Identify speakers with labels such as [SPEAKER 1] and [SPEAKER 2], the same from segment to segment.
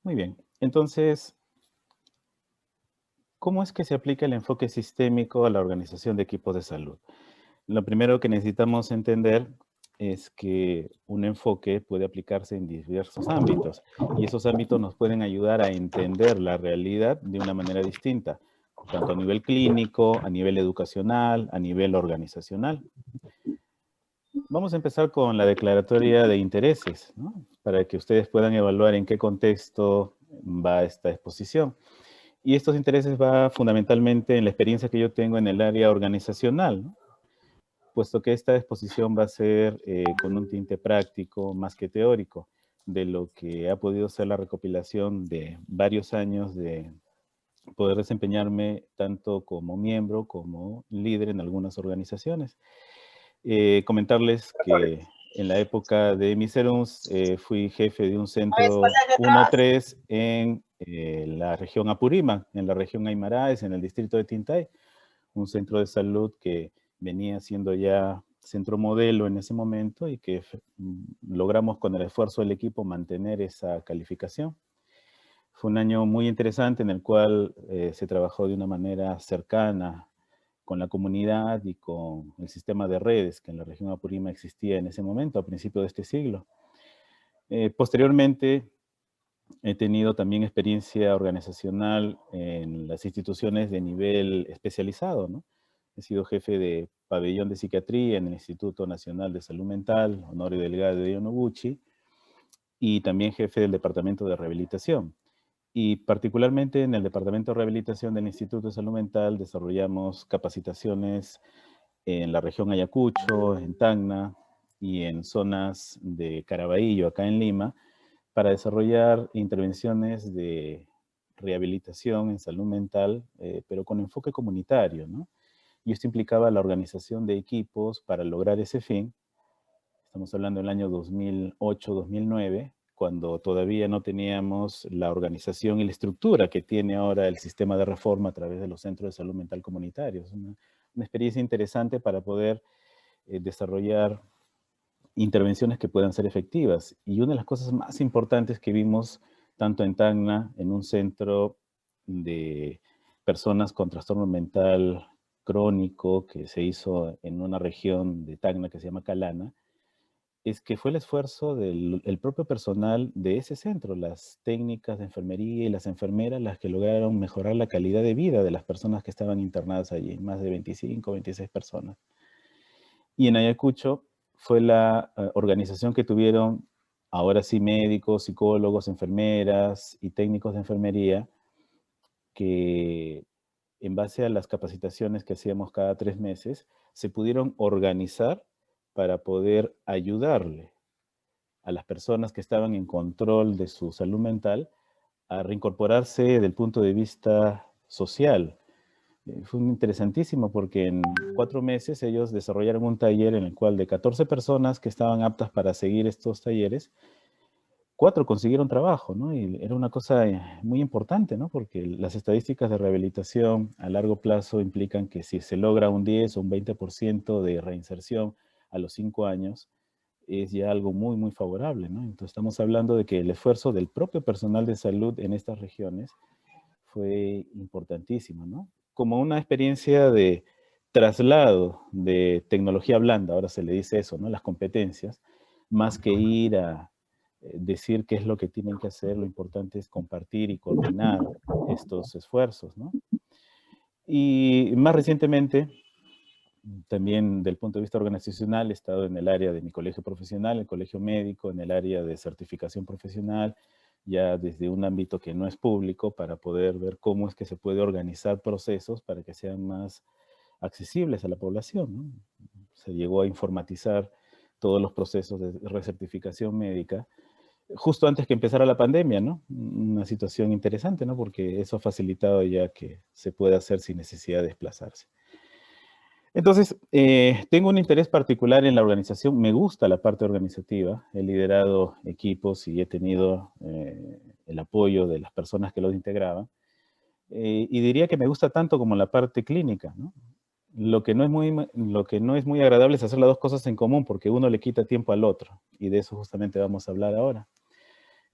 [SPEAKER 1] Muy bien. Entonces, ¿cómo es que se aplica el enfoque sistémico a la organización de equipos de salud? Lo primero que necesitamos entender es que un enfoque puede aplicarse en diversos ámbitos y esos ámbitos nos pueden ayudar a entender la realidad de una manera distinta, tanto a nivel clínico, a nivel educacional, a nivel organizacional. Vamos a empezar con la declaratoria de intereses, ¿no? Para que ustedes puedan evaluar en qué contexto va esta exposición. Y estos intereses va fundamentalmente en la experiencia que yo tengo en el área organizacional, ¿no? Puesto que esta exposición va a ser con un tinte práctico más que teórico, de lo que ha podido ser la recopilación de varios años de poder desempeñarme tanto como miembro como líder en algunas organizaciones. Comentarles que en la época de mis serums fui jefe de un centro 1-3 en la región Apurímac, en la región Aymaraes, en el distrito de Tintay, un centro de salud que venía siendo ya centro modelo en ese momento y que logramos con el esfuerzo del equipo mantener esa calificación. Fue un año muy interesante en el cual se trabajó de una manera cercana con la comunidad y con el sistema de redes que en la región Apurímac existía en ese momento, a principios de este siglo. Posteriormente, he tenido también experiencia organizacional en las instituciones de nivel especializado, ¿no? He sido jefe de pabellón de psiquiatría en el Instituto Nacional de Salud Mental, Honorio Delgado de Yonoguchi, y también jefe del Departamento de Rehabilitación. Y particularmente en el Departamento de Rehabilitación del Instituto de Salud Mental desarrollamos capacitaciones en la región Ayacucho, en Tacna y en zonas de Caraballo, acá en Lima, para desarrollar intervenciones de rehabilitación en salud mental, pero con enfoque comunitario, ¿no? Y esto implicaba la organización de equipos para lograr ese fin. Estamos hablando del año 2008-2009, cuando todavía no teníamos la organización y la estructura que tiene ahora el sistema de reforma a través de los centros de salud mental comunitarios. Una experiencia interesante para poder desarrollar intervenciones que puedan ser efectivas. Y una de las cosas más importantes que vimos tanto en Tacna, en un centro de personas con trastorno mental crónico que se hizo en una región de Tacna que se llama Calana, es que fue el esfuerzo del el propio personal de ese centro, las técnicas de enfermería y las enfermeras, las que lograron mejorar la calidad de vida de las personas que estaban internadas allí, más de 25, 26 personas. Y en Ayacucho fue la organización que tuvieron, ahora sí, médicos, psicólogos, enfermeras y técnicos de enfermería, que en base a las capacitaciones que hacíamos cada 3 meses, se pudieron organizar para poder ayudarle a las personas que estaban en control de su salud mental a reincorporarse desde el punto de vista social. Fue interesantísimo porque en 4 meses ellos desarrollaron un taller en el cual de 14 personas que estaban aptas para seguir estos talleres, 4 consiguieron trabajo, ¿no? Y era una cosa muy importante, ¿no? Porque las estadísticas de rehabilitación a largo plazo implican que si se logra un 10 o un 20% de reinserción a los 5 años, es ya algo muy, muy favorable, ¿no? Entonces estamos hablando de que el esfuerzo del propio personal de salud en estas regiones fue importantísimo, ¿no? Como una experiencia de traslado de tecnología blanda, ahora se le dice eso, ¿no? Las competencias, más que ir a decir qué es lo que tienen que hacer, lo importante es compartir y coordinar estos esfuerzos, ¿no? Y más recientemente, también del punto de vista organizacional, he estado en el área de mi colegio profesional, el colegio médico, en el área de certificación profesional, ya desde un ámbito que no es público, para poder ver cómo es que se puede organizar procesos para que sean más accesibles a la población, ¿no? Se llegó a informatizar todos los procesos de recertificación médica, justo antes que empezara la pandemia, ¿no? Una situación interesante, ¿no? Porque eso ha facilitado ya que se pueda hacer sin necesidad de desplazarse. Entonces, tengo un interés particular en la organización, me gusta la parte organizativa, he liderado equipos y he tenido el apoyo de las personas que los integraban, y diría que me gusta tanto como la parte clínica, ¿no? Lo que no es muy agradable es hacer las dos cosas en común, porque uno le quita tiempo al otro, y de eso justamente vamos a hablar ahora.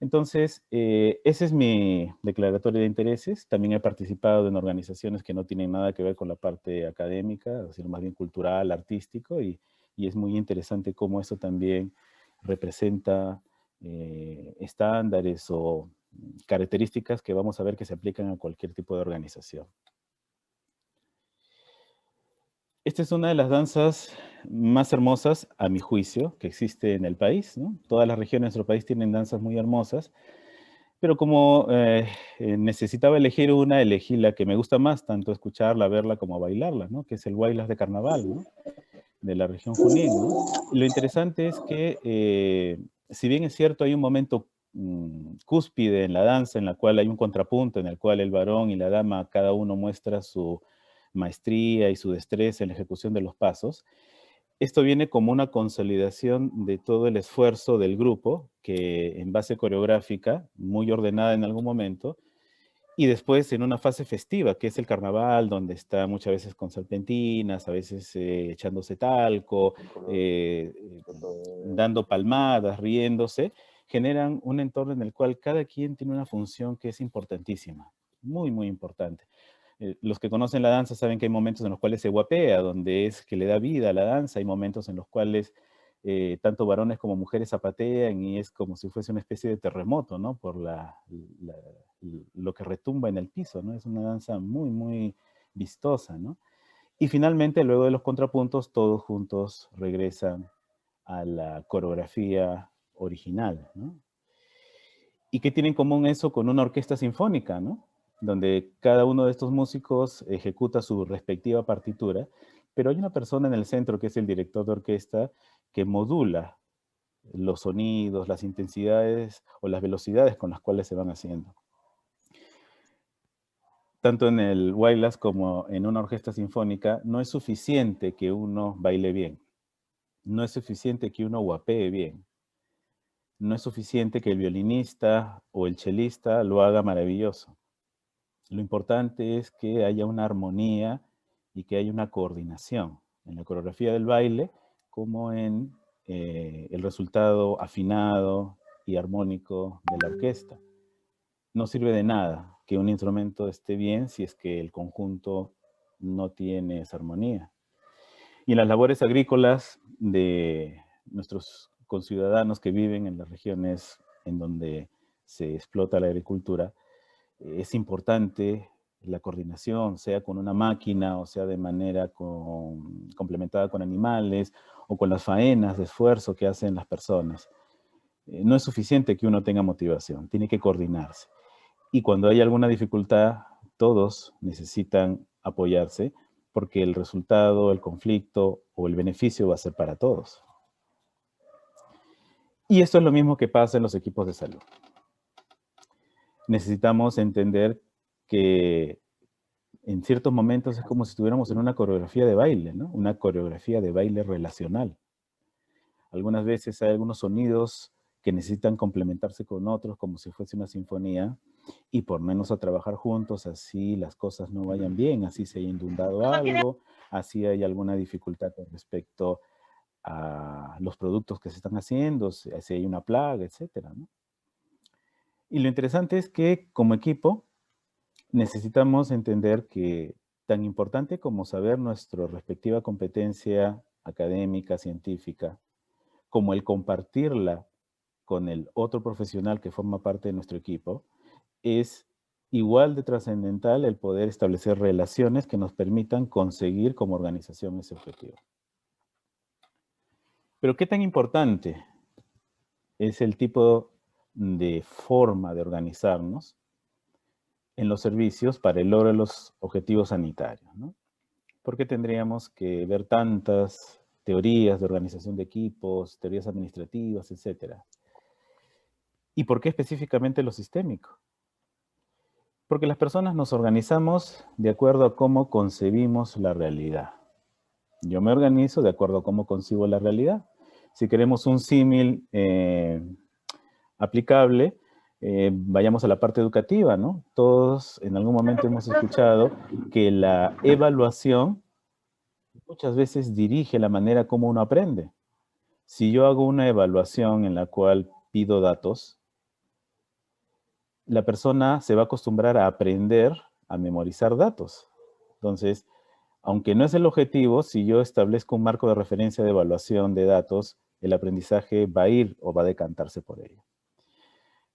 [SPEAKER 1] Entonces, esa es mi declaratoria de intereses. También he participado en organizaciones que no tienen nada que ver con la parte académica, sino más bien cultural, artístico, y es muy interesante cómo eso también representa estándares o características que vamos a ver que se aplican a cualquier tipo de organización. Esta es una de las danzas más hermosas, a mi juicio, que existe en el país, ¿no? Todas las regiones de nuestro país tienen danzas muy hermosas, pero como necesitaba elegir una, elegí la que me gusta más, tanto escucharla, verla, como bailarla, ¿no? Que es el Huaylas de Carnaval, ¿no? De la región Junín, ¿no? Y lo interesante es que, si bien es cierto, hay un momento cúspide en la danza, en la cual hay un contrapunto, en el cual el varón y la dama, cada uno muestra su maestría y su destreza en la ejecución de los pasos. Esto viene como una consolidación de todo el esfuerzo del grupo, que en base coreográfica, muy ordenada en algún momento, y después en una fase festiva, que es el carnaval, donde está muchas veces con serpentinas, a veces echándose talco, eh, dando palmadas, riéndose, generan un entorno en el cual cada quien tiene una función que es importantísima, muy, muy importante. Los que conocen la danza saben que hay momentos en los cuales se guapea, donde es que le da vida a la danza, hay momentos en los cuales tanto varones como mujeres zapatean y es como si fuese una especie de terremoto, ¿no? Por lo que retumba en el piso, ¿no? Es una danza muy, muy vistosa, ¿no? Y finalmente, luego de los contrapuntos, todos juntos regresan a la coreografía original, ¿no? ¿Y qué tiene en común eso con una orquesta sinfónica, ¿no? Donde cada uno de estos músicos ejecuta su respectiva partitura, pero hay una persona en el centro que es el director de orquesta que modula los sonidos, las intensidades o las velocidades con las cuales se van haciendo. Tanto en el Huaylas como en una orquesta sinfónica, no es suficiente que uno baile bien, no es suficiente que uno guapee bien, no es suficiente que el violinista o el chelista lo haga maravilloso. Lo importante es que haya una armonía y que haya una coordinación en la coreografía del baile como en el resultado afinado y armónico de la orquesta. No sirve de nada que un instrumento esté bien si es que el conjunto no tiene esa armonía. Y en las labores agrícolas de nuestros conciudadanos que viven en las regiones en donde se explota la agricultura, es importante la coordinación, sea con una máquina o sea de manera complementada con animales o con las faenas de esfuerzo que hacen las personas. No es suficiente que uno tenga motivación, tiene que coordinarse. Y cuando hay alguna dificultad, todos necesitan apoyarse porque el resultado, el conflicto o el beneficio va a ser para todos. Y esto es lo mismo que pasa en los equipos de salud. Necesitamos entender que en ciertos momentos es como si estuviéramos en una coreografía de baile, ¿no? Una coreografía de baile relacional. Algunas veces hay algunos sonidos que necesitan complementarse con otros como si fuese una sinfonía y ponernos a trabajar juntos, así las cosas no vayan bien, así se haya inundado algo, así hay alguna dificultad con respecto a los productos que se están haciendo, si hay una plaga, etcétera, ¿no? Y lo interesante es que como equipo necesitamos entender que tan importante como saber nuestra respectiva competencia académica, científica, como el compartirla con el otro profesional que forma parte de nuestro equipo, es igual de trascendental el poder establecer relaciones que nos permitan conseguir como organización ese objetivo. Pero ¿qué tan importante es el tipo de forma de organizarnos en los servicios para el logro de los objetivos sanitarios, ¿no? ¿Por qué tendríamos que ver tantas teorías de organización de equipos, teorías administrativas, etcétera? ¿Y por qué específicamente lo sistémico? Porque las personas nos organizamos de acuerdo a cómo concebimos la realidad. Yo me organizo de acuerdo a cómo concibo la realidad. Si queremos un símil aplicable, vayamos a la parte educativa, ¿no? Todos en algún momento hemos escuchado que la evaluación muchas veces dirige la manera como uno aprende. Si yo hago una evaluación en la cual pido datos, la persona se va a acostumbrar a aprender a memorizar datos. Entonces, aunque no es el objetivo, si yo establezco un marco de referencia de evaluación de datos, el aprendizaje va a ir o va a decantarse por ello.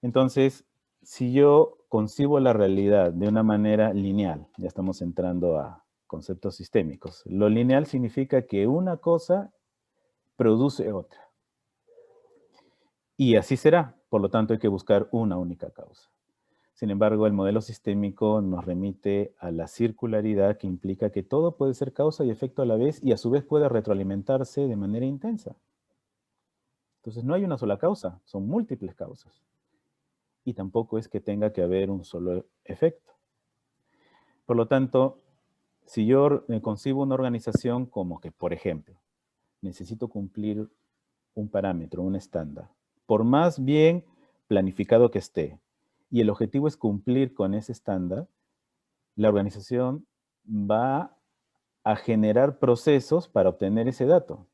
[SPEAKER 1] Entonces, si yo concibo la realidad de una manera lineal, ya estamos entrando a conceptos sistémicos, lo lineal significa que una cosa produce otra. Y así será, por lo tanto hay que buscar una única causa. Sin embargo, el modelo sistémico nos remite a la circularidad que implica que todo puede ser causa y efecto a la vez y a su vez puede retroalimentarse de manera intensa. Entonces no hay una sola causa, son múltiples causas. Y tampoco es que tenga que haber un solo efecto. Por lo tanto, si yo concibo una organización como que, por ejemplo, necesito cumplir un parámetro, un estándar, por más bien planificado que esté, y el objetivo es cumplir con ese estándar, la organización va a generar procesos para obtener ese dato.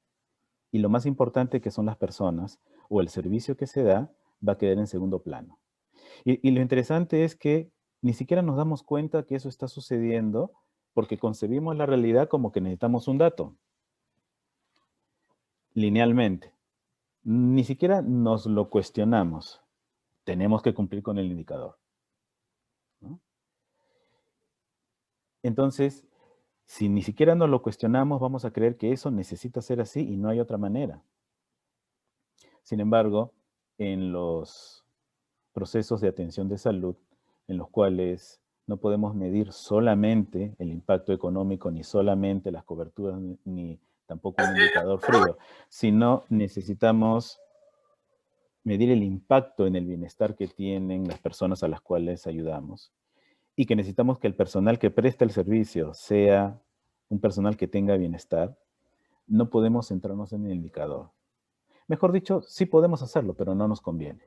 [SPEAKER 1] Y lo más importante que son las personas o el servicio que se da va a quedar en segundo plano. Y lo interesante es que ni siquiera nos damos cuenta que eso está sucediendo porque concebimos la realidad como que necesitamos un dato, linealmente. Ni siquiera nos lo cuestionamos. Tenemos que cumplir con el indicador, ¿no? Entonces, si ni siquiera nos lo cuestionamos, vamos a creer que eso necesita ser así y no hay otra manera. Sin embargo, en los procesos de atención de salud, en los cuales no podemos medir solamente el impacto económico, ni solamente las coberturas, ni tampoco un indicador frío, sino necesitamos medir el impacto en el bienestar que tienen las personas a las cuales ayudamos y que necesitamos que el personal que presta el servicio sea un personal que tenga bienestar, no podemos centrarnos en el indicador. Mejor dicho, sí podemos hacerlo, pero no nos conviene.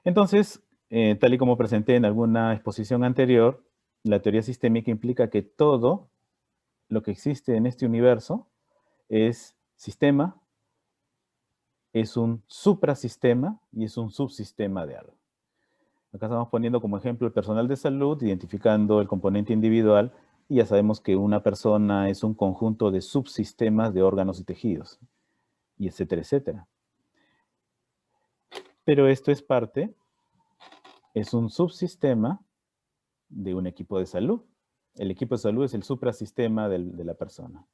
[SPEAKER 1] Entonces, tal y como presenté en alguna exposición anterior, la teoría sistémica implica que todo lo que existe en este universo es sistema, es un suprasistema y es un subsistema de algo. Acá estamos poniendo como ejemplo el personal de salud, identificando el componente individual, y ya sabemos que una persona es un conjunto de subsistemas de órganos y tejidos, y etcétera, etcétera. Pero esto es parte, es un subsistema de un equipo de salud. El equipo de salud es el suprasistema de la persona.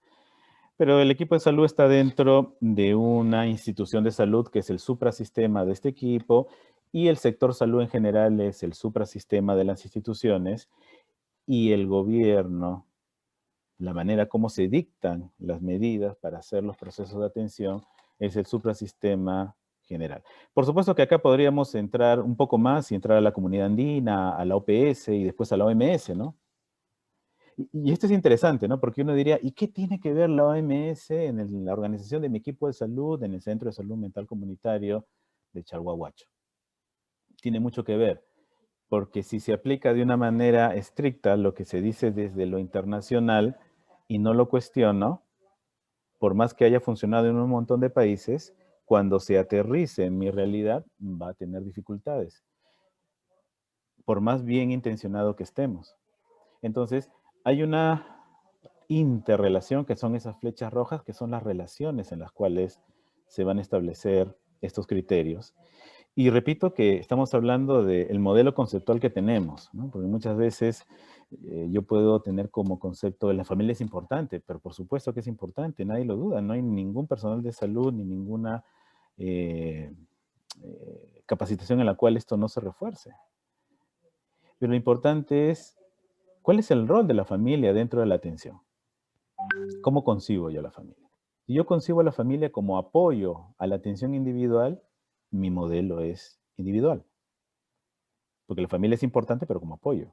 [SPEAKER 1] Pero el equipo de salud está dentro de una institución de salud que es el suprasistema de este equipo y el sector salud en general es el suprasistema de las instituciones y el gobierno, la manera como se dictan las medidas para hacer los procesos de atención es el suprasistema general. Por supuesto que acá podríamos entrar un poco más y entrar a la comunidad andina, a la OPS y después a la OMS, ¿no? Y esto es interesante, ¿no? Porque uno diría, ¿y qué tiene que ver la OMS en la organización de mi equipo de salud, en el Centro de Salud Mental Comunitario de Chalhuahuacho? Tiene mucho que ver, porque si se aplica de una manera estricta lo que se dice desde lo internacional y no lo cuestiono, por más que haya funcionado en un montón de países, cuando se aterrice en mi realidad va a tener dificultades, por más bien intencionado que estemos. Entonces, hay una interrelación, que son esas flechas rojas, que son las relaciones en las cuales se van a establecer estos criterios. Y repito que estamos hablando del modelo conceptual que tenemos, ¿no? Porque muchas veces yo puedo tener como concepto la familia es importante, pero por supuesto que es importante, nadie lo duda, no hay ningún personal de salud ni ninguna capacitación en la cual esto no se refuerce. Pero lo importante es, ¿cuál es el rol de la familia dentro de la atención? ¿Cómo concibo yo la familia? Si yo concibo a la familia como apoyo a la atención individual, mi modelo es individual. Porque la familia es importante, pero como apoyo.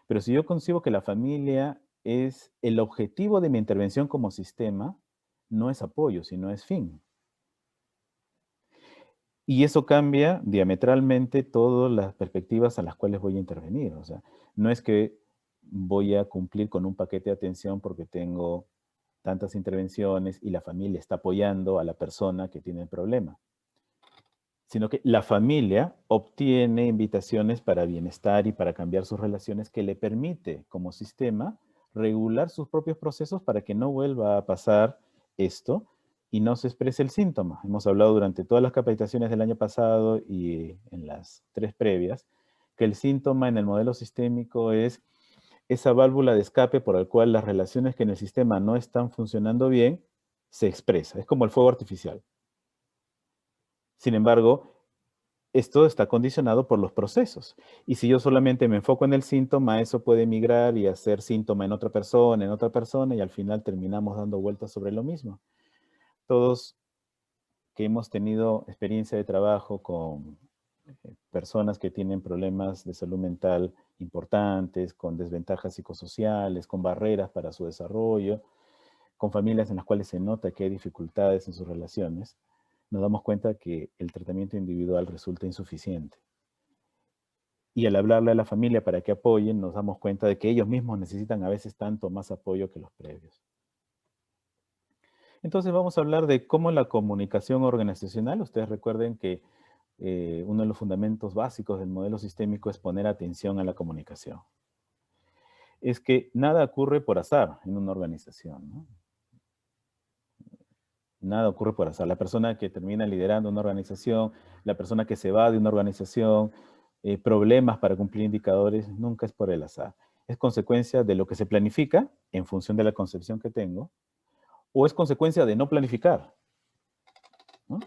[SPEAKER 1] Pero si yo concibo que la familia es el objetivo de mi intervención como sistema, no es apoyo, sino es fin. Y eso cambia diametralmente todas las perspectivas a las cuales voy a intervenir. O sea, no es que voy a cumplir con un paquete de atención porque tengo tantas intervenciones y la familia está apoyando a la persona que tiene el problema. sino que la familia obtiene invitaciones para bienestar y para cambiar sus relaciones que le permite, como sistema, regular sus propios procesos para que no vuelva a pasar esto y no se exprese el síntoma. Hemos hablado durante todas las capacitaciones del año pasado y en las 3 previas, que el síntoma en el modelo sistémico es esa válvula de escape por la cual las relaciones que en el sistema no están funcionando bien se expresa. Es como el fuego artificial. Sin embargo, esto está condicionado por los procesos. Y si yo solamente me enfoco en el síntoma, eso puede migrar y hacer síntoma en otra persona, y al final terminamos dando vueltas sobre lo mismo. Todos que hemos tenido experiencia de trabajo con personas que tienen problemas de salud mental importantes, con desventajas psicosociales, con barreras para su desarrollo, con familias en las cuales se nota que hay dificultades en sus relaciones, nos damos cuenta que el tratamiento individual resulta insuficiente. Y al hablarle a la familia para que apoyen, nos damos cuenta de que ellos mismos necesitan a veces tanto más apoyo que los previos. Entonces vamos a hablar de cómo la comunicación organizacional, ustedes recuerden que uno de los fundamentos básicos del modelo sistémico es poner atención a la comunicación. Es que nada ocurre por azar en una organización, ¿no? Nada ocurre por azar. La persona que termina liderando una organización, la persona que se va de una organización, problemas para cumplir indicadores, nunca es por el azar. Es consecuencia de lo que se planifica en función de la concepción que tengo, o es consecuencia de no planificar, ¿no?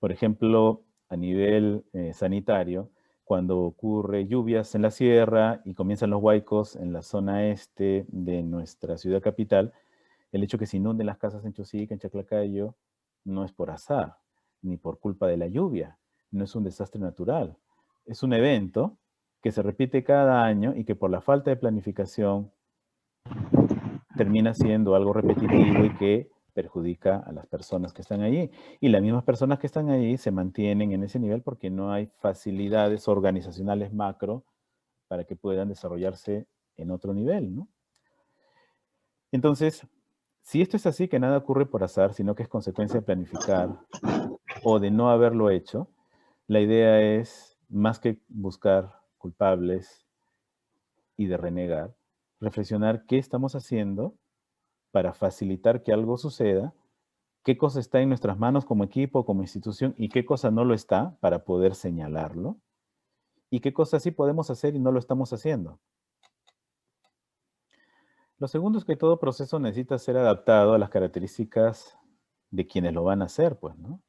[SPEAKER 1] Por ejemplo, a nivel sanitario, cuando ocurre lluvias en la sierra y comienzan los huaicos en la zona este de nuestra ciudad capital, el hecho que se inunden las casas en Chosica, en Chaclacayo, no es por azar, ni por culpa de la lluvia, no es un desastre natural. Es un evento que se repite cada año y que por la falta de planificación termina siendo algo repetitivo y que perjudica a las personas que están allí. Y las mismas personas que están allí se mantienen en ese nivel porque no hay facilidades organizacionales macro para que puedan desarrollarse en otro nivel, ¿no? Entonces, si esto es así, que nada ocurre por azar, sino que es consecuencia de planificar o de no haberlo hecho, la idea es, más que buscar culpables y de renegar, reflexionar qué estamos haciendo para facilitar que algo suceda, qué cosa está en nuestras manos como equipo, como institución, y qué cosa no lo está para poder señalarlo, y qué cosas sí podemos hacer y no lo estamos haciendo. Lo segundo es que todo proceso necesita ser adaptado a las características de quienes lo van a hacer, pues, ¿no?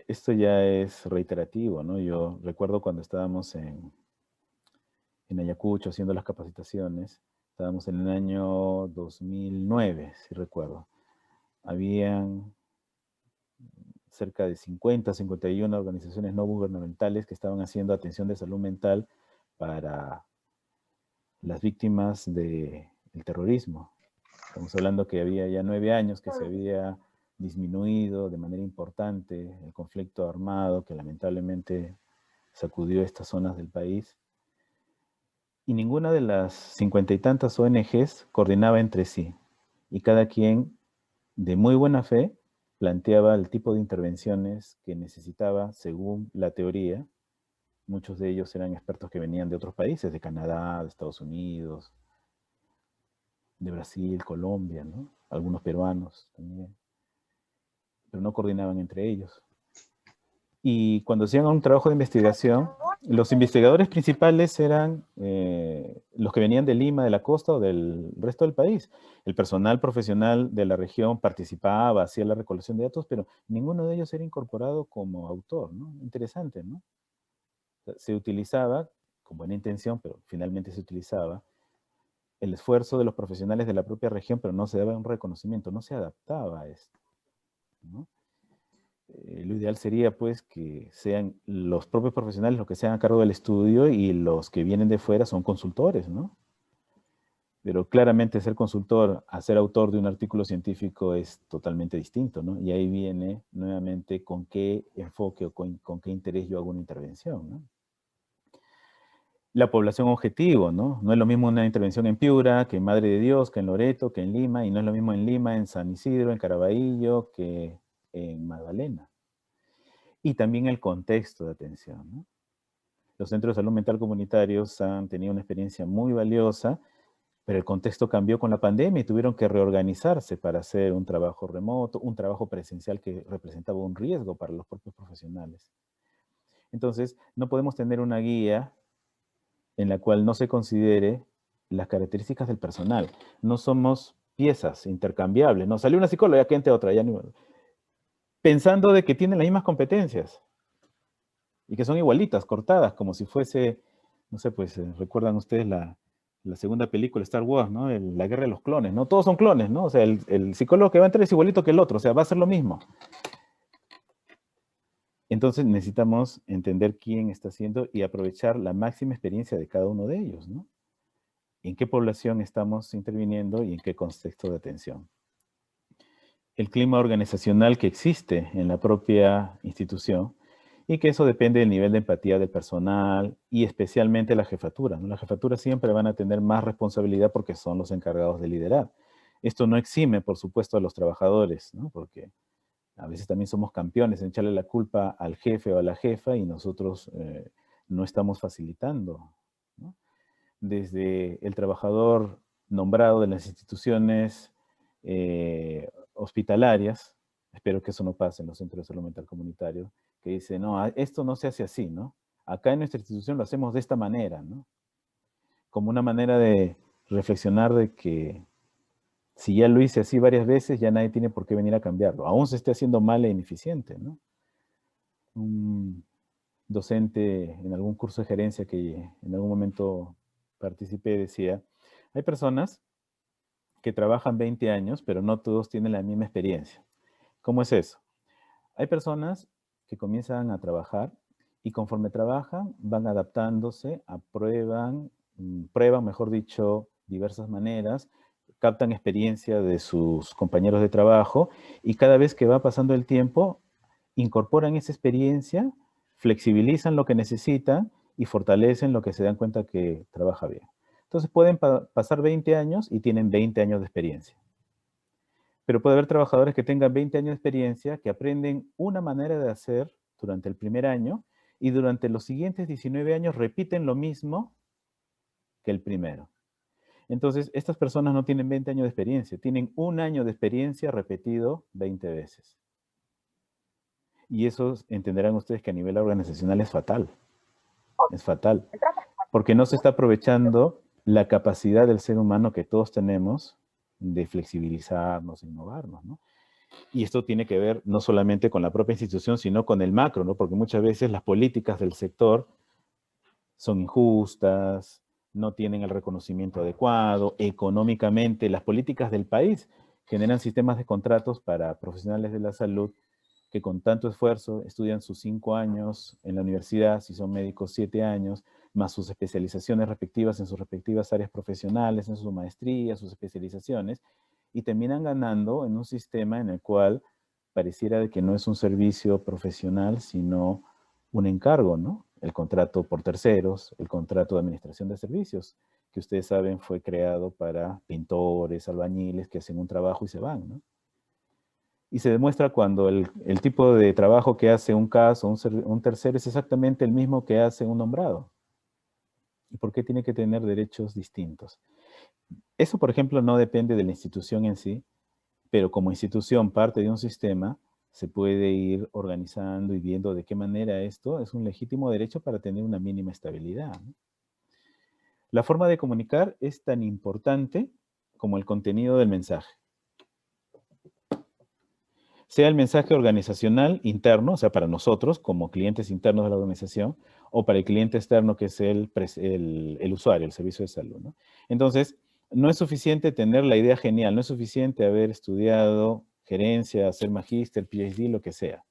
[SPEAKER 1] Esto ya es reiterativo, ¿no? Yo recuerdo cuando estábamos en Ayacucho haciendo las capacitaciones, estábamos en el año 2009, si recuerdo. Habían cerca de 50, 51 organizaciones no gubernamentales que estaban haciendo atención de salud mental para las víctimas del terrorismo. Estamos hablando que había ya 9 años que se había disminuido de manera importante el conflicto armado que lamentablemente sacudió estas zonas del país. Y ninguna de las 50 y tantas ONGs coordinaba entre sí. Y cada quien, de muy buena fe, planteaba el tipo de intervenciones que necesitaba según la teoría. Muchos de ellos eran expertos que venían de otros países, de Canadá, de Estados Unidos, de Brasil, Colombia, ¿no? Algunos peruanos también, pero no coordinaban entre ellos. Y cuando hacían un trabajo de investigación, los investigadores principales eran los que venían de Lima, de la costa o del resto del país. El personal profesional de la región participaba, hacía la recolección de datos, pero ninguno de ellos era incorporado como autor, ¿no? Interesante, ¿no? Se utilizaba, con buena intención, pero finalmente se utilizaba, el esfuerzo de los profesionales de la propia región, pero no se daba un reconocimiento, no se adaptaba a esto, ¿no? Lo ideal sería, pues, que sean los propios profesionales los que sean a cargo del estudio y los que vienen de fuera son consultores, ¿no? Pero claramente ser consultor a ser autor de un artículo científico es totalmente distinto, ¿no? Y ahí viene nuevamente con qué enfoque o con qué interés yo hago una intervención, ¿no? La población objetivo, ¿no? No es lo mismo una intervención en Piura, que en Madre de Dios, que en Loreto, que en Lima, y no es lo mismo en Lima, en San Isidro, en Caraballo, que en Magdalena. Y también el contexto de atención, ¿no? Los centros de salud mental comunitarios han tenido una experiencia muy valiosa, pero el contexto cambió con la pandemia y tuvieron que reorganizarse para hacer un trabajo remoto, un trabajo presencial que representaba un riesgo para los propios profesionales. Entonces, no podemos tener una guía en la cual no se considere las características del personal. No somos piezas intercambiables. No salió una psicóloga, que entre otra, ya no, pensando de que tienen las mismas competencias y que son igualitas, cortadas, como si fuese, no sé, pues, recuerdan ustedes la segunda película, Star Wars, ¿no? La guerra de los clones, ¿no? Todos son clones, ¿no? O sea, el psicólogo que va a entrar es igualito que el otro, o sea, va a ser lo mismo. Entonces necesitamos entender quién está haciendo y aprovechar la máxima experiencia de cada uno de ellos, ¿no? En qué población estamos interviniendo y en qué contexto de atención. El clima organizacional que existe en la propia institución y que eso depende del nivel de empatía del personal y especialmente la jefatura, ¿no? Las jefaturas siempre van a tener más responsabilidad porque son los encargados de liderar. Esto no exime, por supuesto, a los trabajadores, ¿no? Porque a veces también somos campeones en echarle la culpa al jefe o a la jefa y nosotros no estamos facilitando, ¿no? Desde el trabajador nombrado de las instituciones hospitalarias, espero que eso no pase en los centros de salud mental comunitario, que dice, no, esto no se hace así, ¿no? Acá en nuestra institución lo hacemos de esta manera, ¿no? Como una manera de reflexionar de que si ya lo hice así varias veces, ya nadie tiene por qué venir a cambiarlo. Aún se esté haciendo mal e ineficiente, ¿no? Un docente en algún curso de gerencia que en algún momento participé decía, hay personas que trabajan 20 años, pero no todos tienen la misma experiencia. ¿Cómo es eso? Hay personas que comienzan a trabajar y conforme trabajan van adaptándose, aprueban, prueban, mejor dicho, diversas maneras, captan experiencia de sus compañeros de trabajo y cada vez que va pasando el tiempo, incorporan esa experiencia, flexibilizan lo que necesitan y fortalecen lo que se dan cuenta que trabaja bien. Entonces pueden pasar 20 años y tienen 20 años de experiencia. Pero puede haber trabajadores que tengan 20 años de experiencia, que aprenden una manera de hacer durante el primer año y durante los siguientes 19 años repiten lo mismo que el primero. Entonces, estas personas no tienen 20 años de experiencia, tienen un año de experiencia repetido 20 veces. Y eso entenderán ustedes que a nivel organizacional es fatal. Es fatal. Porque no se está aprovechando la capacidad del ser humano que todos tenemos de flexibilizarnos, innovarnos, ¿no? Y esto tiene que ver no solamente con la propia institución, sino con el macro, ¿no? Porque muchas veces las políticas del sector son injustas, no tienen el reconocimiento adecuado, económicamente las políticas del país generan sistemas de contratos para profesionales de la salud que con tanto esfuerzo estudian sus 5 años en la universidad, si son médicos 7 años, más sus especializaciones respectivas en sus respectivas áreas profesionales, en sus maestrías, sus especializaciones, y terminan ganando en un sistema en el cual pareciera de que no es un servicio profesional, sino un encargo, ¿no? El contrato por terceros, el contrato de administración de servicios, que ustedes saben fue creado para pintores, albañiles que hacen un trabajo y se van, ¿no? Y se demuestra cuando el tipo de trabajo que hace un caso, un tercero, es exactamente el mismo que hace un nombrado. ¿Y por qué tiene que tener derechos distintos? Eso, por ejemplo, no depende de la institución en sí, pero como institución, parte de un sistema, se puede ir organizando y viendo de qué manera esto es un legítimo derecho para tener una mínima estabilidad, ¿no? La forma de comunicar es tan importante como el contenido del mensaje. Sea el mensaje organizacional interno, o sea, para nosotros como clientes internos de la organización, o para el cliente externo que es el usuario, el servicio de salud, ¿no? Entonces, no es suficiente tener la idea genial, no es suficiente haber estudiado gerencia, hacer magíster, PhD, lo que sea.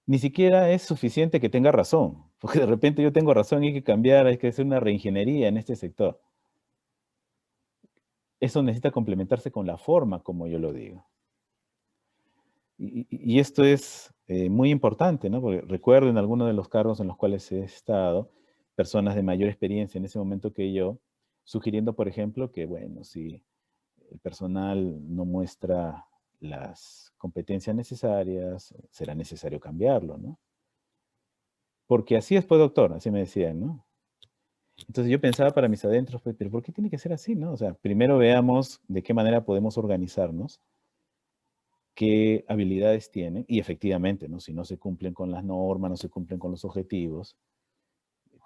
[SPEAKER 1] Ni siquiera es suficiente que tenga razón, porque de repente yo tengo razón y hay que cambiar, hay que hacer una reingeniería en este sector. Eso necesita complementarse con la forma como yo lo digo. Y esto es muy importante, ¿no? Porque recuerdo en algunos de los cargos en los cuales he estado, personas de mayor experiencia en ese momento que yo, sugiriendo, por ejemplo, que, bueno, si el personal no muestra las competencias necesarias, será necesario cambiarlo, ¿no? Porque así es, pues, doctor, así me decían, ¿no? Entonces yo pensaba para mis adentros, pues, pero ¿por qué tiene que ser así, no? O sea, primero veamos de qué manera podemos organizarnos, qué habilidades tienen, y efectivamente, ¿no? Si no se cumplen con las normas, no se cumplen con los objetivos,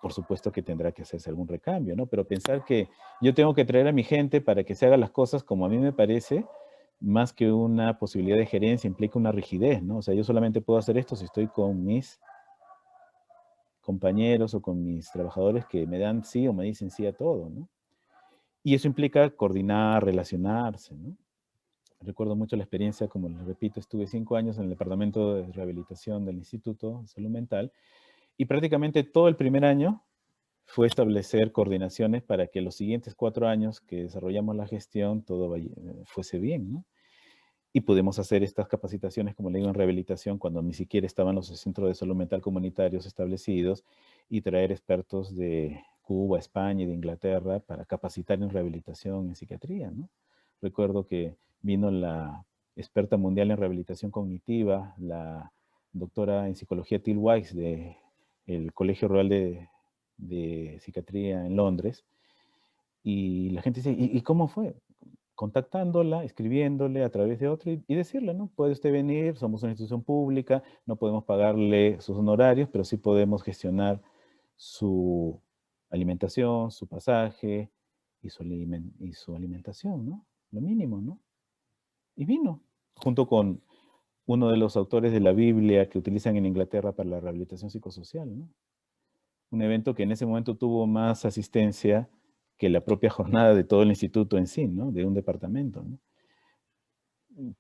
[SPEAKER 1] por supuesto que tendrá que hacerse algún recambio, ¿no? Pero pensar que yo tengo que traer a mi gente para que se hagan las cosas como a mí me parece, más que una posibilidad de gerencia, implica una rigidez, ¿no? O sea, yo solamente puedo hacer esto si estoy con mis compañeros o con mis trabajadores que me dan sí o me dicen sí a todo, ¿no? Y eso implica coordinar, relacionarse, ¿no? Recuerdo mucho la experiencia, como les repito, estuve 5 años en el departamento de rehabilitación del Instituto de Salud Mental y prácticamente todo el primer año fue establecer coordinaciones para que los siguientes 4 años que desarrollamos la gestión todo fuese bien, ¿no? Y pudimos hacer estas capacitaciones, como le digo, en rehabilitación, cuando ni siquiera estaban los centros de salud mental comunitarios establecidos, y traer expertos de Cuba, España y de Inglaterra para capacitar en rehabilitación en psiquiatría, ¿no? Recuerdo que vino la experta mundial en rehabilitación cognitiva, la doctora en psicología Till Weiss del Colegio Royal de Psiquiatría en Londres, y la gente dice, ¿y cómo fue? Contactándola, escribiéndole a través de otro y decirle, ¿no? Puede usted venir, somos una institución pública, no podemos pagarle sus honorarios, pero sí podemos gestionar su alimentación, su pasaje y su alimentación, ¿no? Lo mínimo, ¿no? Y vino, junto con uno de los autores de la Biblia que utilizan en Inglaterra para la rehabilitación psicosocial, ¿no? Un evento que en ese momento tuvo más asistencia que la propia jornada de todo el instituto en sí, ¿no? De un departamento, ¿no?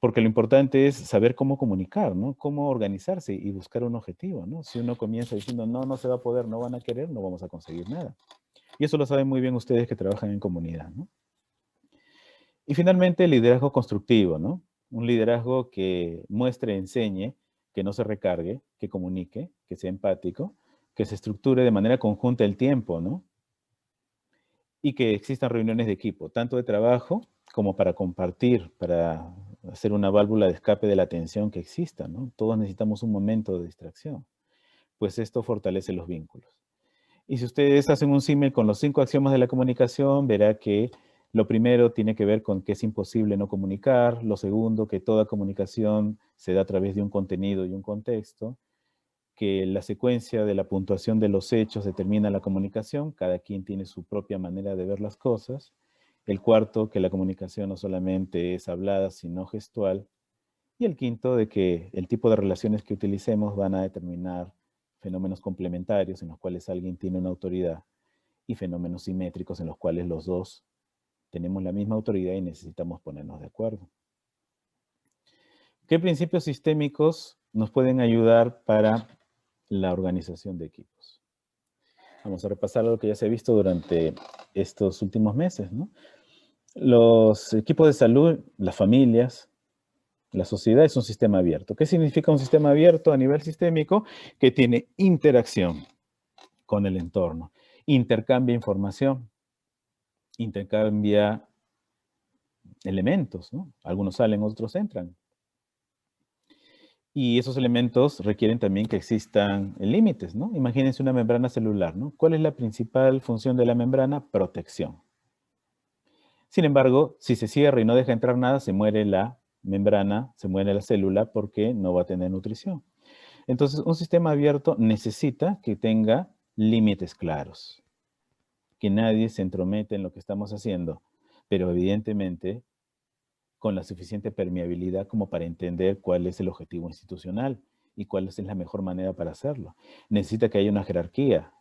[SPEAKER 1] Porque lo importante es saber cómo comunicar, ¿no? Cómo organizarse y buscar un objetivo, ¿no? Si uno comienza diciendo, no, no se va a poder, no van a querer, no vamos a conseguir nada. Y eso lo saben muy bien ustedes que trabajan en comunidad, ¿no? Y finalmente, el liderazgo constructivo, ¿no? Un liderazgo que muestre, enseñe, que no se recargue, que comunique, que sea empático, que se estructure de manera conjunta el tiempo, ¿no? Y que existan reuniones de equipo, tanto de trabajo como para compartir, para hacer una válvula de escape de la tensión que exista, ¿no? Todos necesitamos un momento de distracción, pues esto fortalece los vínculos. Y si ustedes hacen un símil con los 5 axiomas de la comunicación, verá que lo primero tiene que ver con que es imposible no comunicar, lo segundo, que toda comunicación se da a través de un contenido y un contexto, que la secuencia de la puntuación de los hechos determina la comunicación, cada quien tiene su propia manera de ver las cosas. El cuarto, que la comunicación no solamente es hablada, sino gestual. Y el quinto, de que el tipo de relaciones que utilicemos van a determinar fenómenos complementarios en los cuales alguien tiene una autoridad y fenómenos simétricos en los cuales los dos tenemos la misma autoridad y necesitamos ponernos de acuerdo. ¿Qué principios sistémicos nos pueden ayudar para la organización de equipos? Vamos a repasar lo que ya se ha visto durante estos últimos meses, ¿no? Los equipos de salud, las familias, la sociedad es un sistema abierto. ¿Qué significa un sistema abierto a nivel sistémico? Que tiene interacción con el entorno, intercambia información, intercambia elementos, ¿no? Algunos salen, otros entran. Y esos elementos requieren también que existan límites, ¿no? Imagínense una membrana celular, ¿no? ¿Cuál es la principal función de la membrana? Protección. Sin embargo, si se cierra y no deja entrar nada, se muere la membrana, se muere la célula porque no va a tener nutrición. Entonces, un sistema abierto necesita que tenga límites claros, que nadie se entrometa en lo que estamos haciendo, pero evidentemente con la suficiente permeabilidad como para entender cuál es el objetivo institucional y cuál es la mejor manera para hacerlo. Necesita que haya una jerarquía,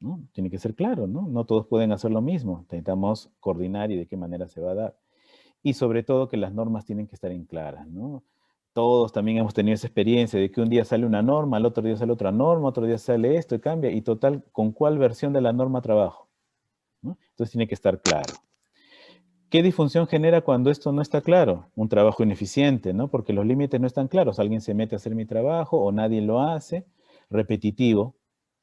[SPEAKER 1] ¿no? Tiene que ser claro, ¿no? No todos pueden hacer lo mismo. Necesitamos coordinar y de qué manera se va a dar. Y sobre todo que las normas tienen que estar en claras, ¿no? Todos también hemos tenido esa experiencia de que un día sale una norma, al otro día sale otra norma, otro día sale esto y cambia, y total, ¿con cuál versión de la norma trabajo? ¿No? Entonces tiene que estar claro. ¿Qué disfunción genera cuando esto no está claro? Un trabajo ineficiente, ¿no? Porque los límites no están claros. Alguien se mete a hacer mi trabajo o nadie lo hace. Repetitivo,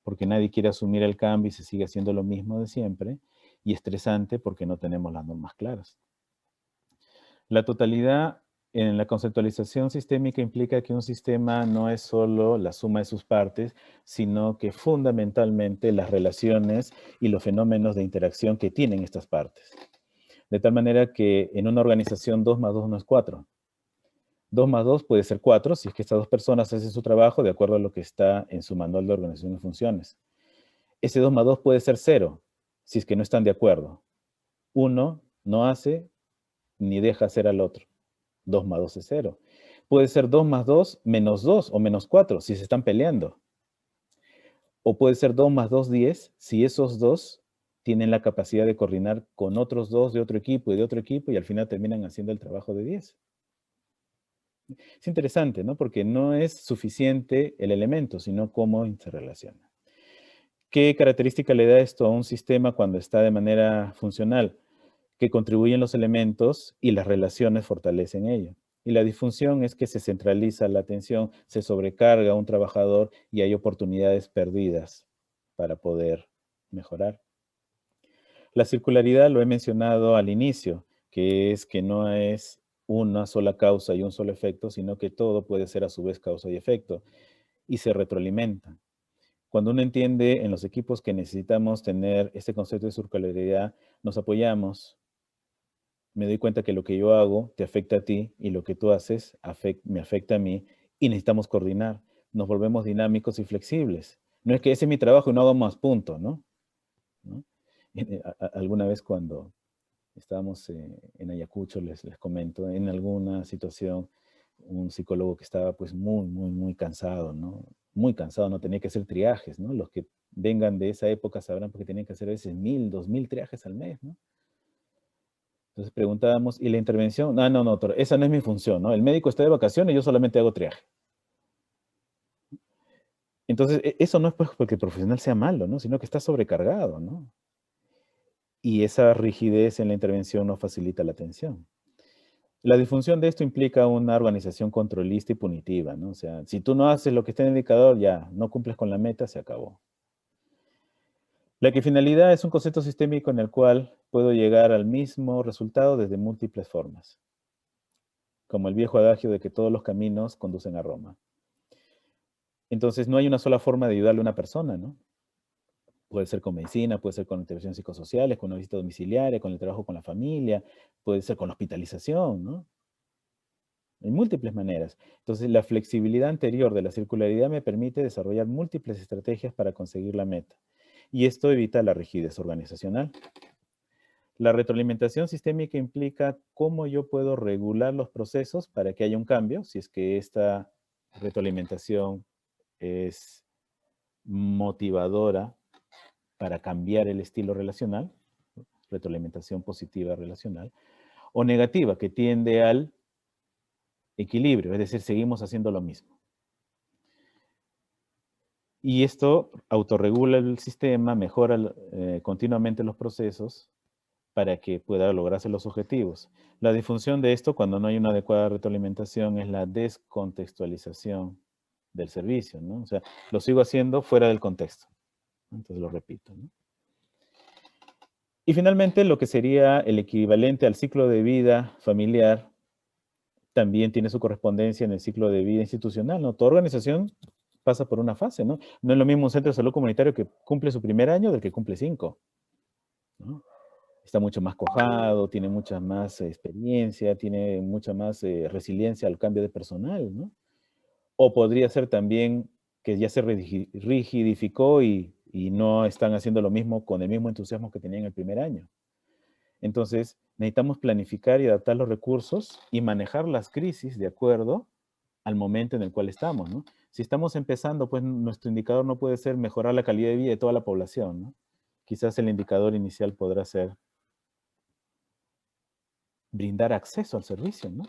[SPEAKER 1] porque nadie quiere asumir el cambio y se sigue haciendo lo mismo de siempre. Y estresante porque no tenemos las normas claras. La totalidad En la conceptualización sistémica implica que un sistema no es solo la suma de sus partes, sino que fundamentalmente las relaciones y los fenómenos de interacción que tienen estas partes. De tal manera que en una organización 2 más 2 no es 4. 2 más 2 puede ser 4 si es que estas dos personas hacen su trabajo de acuerdo a lo que está en su manual de organización y funciones. Ese 2 más 2 puede ser 0 si es que no están de acuerdo. Uno no hace ni deja hacer al otro. 2 más 2 es 0. Puede ser 2 más 2 menos 2 o menos 4 si se están peleando. O puede ser 2 más 2, 10 si esos dos tienen la capacidad de coordinar con otros dos de otro equipo y de otro equipo y al final terminan haciendo el trabajo de 10. Es interesante, ¿no? Porque no es suficiente el elemento, sino cómo se relaciona. ¿Qué característica le da esto a un sistema cuando está de manera funcional? Que contribuyen los elementos y las relaciones fortalecen ello. Y la disfunción es que se centraliza la atención, se sobrecarga a un trabajador y hay oportunidades perdidas para poder mejorar. La circularidad lo he mencionado al inicio, que es que no es una sola causa y un solo efecto, sino que todo puede ser a su vez causa y efecto y se retroalimentan. Cuando uno entiende en los equipos que necesitamos tener este concepto de circularidad, nos apoyamos. Me doy cuenta que lo que yo hago te afecta a ti y lo que tú haces me afecta a mí y necesitamos coordinar. Nos volvemos dinámicos y flexibles. No es que ese es mi trabajo y no hago más punto, ¿no? ¿No? Alguna vez cuando estábamos en Ayacucho, les comento, en alguna situación, un psicólogo que estaba pues muy cansado, ¿no? Muy cansado, no tenía que hacer triajes, ¿no? Los que vengan de esa época sabrán porque tenían que hacer a veces 1000, 2000 triajes al mes, ¿no? Entonces preguntábamos, ¿y la intervención? No, doctor, esa no es mi función, ¿no? El médico está de vacaciones y yo solamente hago triaje. Entonces, eso no es pues porque el profesional sea malo, ¿no? Sino que está sobrecargado, ¿no? Y esa rigidez en la intervención no facilita la atención. La disfunción de esto implica una organización controlista y punitiva, ¿no? O sea, si tú no haces lo que está en el indicador, ya, no cumples con la meta, se acabó. La equifinalidad es un concepto sistémico en el cual puedo llegar al mismo resultado desde múltiples formas, como el viejo adagio de que todos los caminos conducen a Roma. Entonces, no hay una sola forma de ayudarle a una persona, ¿no? Puede ser con medicina, puede ser con intervenciones psicosociales, con una visita domiciliaria, con el trabajo con la familia, puede ser con la hospitalización, ¿no? Hay múltiples maneras. Entonces, la flexibilidad anterior de la circularidad me permite desarrollar múltiples estrategias para conseguir la meta. Y esto evita la rigidez organizacional. La retroalimentación sistémica implica cómo yo puedo regular los procesos para que haya un cambio, si es que esta retroalimentación es motivadora para cambiar el estilo relacional, retroalimentación positiva relacional, o negativa, que tiende al equilibrio, es decir, seguimos haciendo lo mismo. Y esto autorregula el sistema, mejora continuamente los procesos para que pueda lograrse los objetivos. La disfunción de esto, cuando no hay una adecuada retroalimentación, es la descontextualización del servicio, ¿no? O sea, lo sigo haciendo fuera del contexto. Entonces lo repito, ¿no? Y finalmente, lo que sería el equivalente al ciclo de vida familiar también tiene su correspondencia en el ciclo de vida institucional, ¿no? Toda organización pasa por una fase, ¿no? No es lo mismo un centro de salud comunitario que cumple su primer año del que cumple 5, ¿no? Está mucho más cojado, tiene mucha más experiencia, tiene mucha más resiliencia al cambio de personal, ¿no? O podría ser también que ya se rigidificó y no están haciendo lo mismo con el mismo entusiasmo que tenían el primer año. Entonces, necesitamos planificar y adaptar los recursos y manejar las crisis de acuerdo al momento en el cual estamos, ¿no? Si estamos empezando, pues nuestro indicador no puede ser mejorar la calidad de vida de toda la población, ¿no? Quizás el indicador inicial podrá ser brindar acceso al servicio, ¿no?